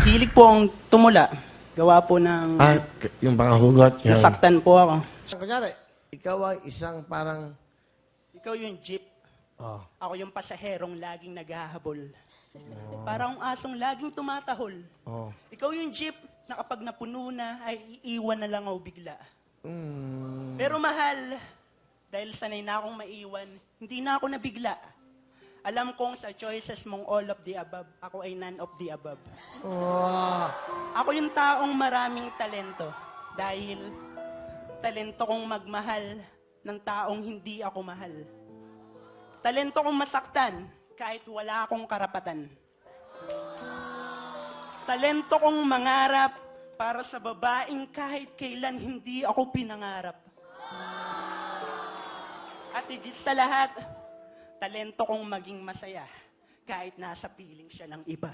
Hilig po ang tumula. Gawa po ng Yung mga hugot. Yan. nasaktan po ako. Kunyari, ikaw ay isang parang... Ikaw yung jeep. Oh. Ako yung pasaherong laging naghahabol. Parang asong laging tumatahol. Oh. Ikaw yung jeep na kapag napuno na ay iiwan na lang ako bigla. Pero mahal, dahil sanay na akong maiwan, hindi na ako nabigla. Alam kong sa choices mong all of the above, ako ay none of the above. Ako yung taong maraming talento dahil talento kong magmahal ng taong hindi ako mahal. Talento kong masaktan kahit wala akong karapatan. Talento kong mangarap para sa babaeng kahit kailan hindi ako pinangarap. At higit sa lahat, talento kong maging masaya kahit nasa piling siya ng iba.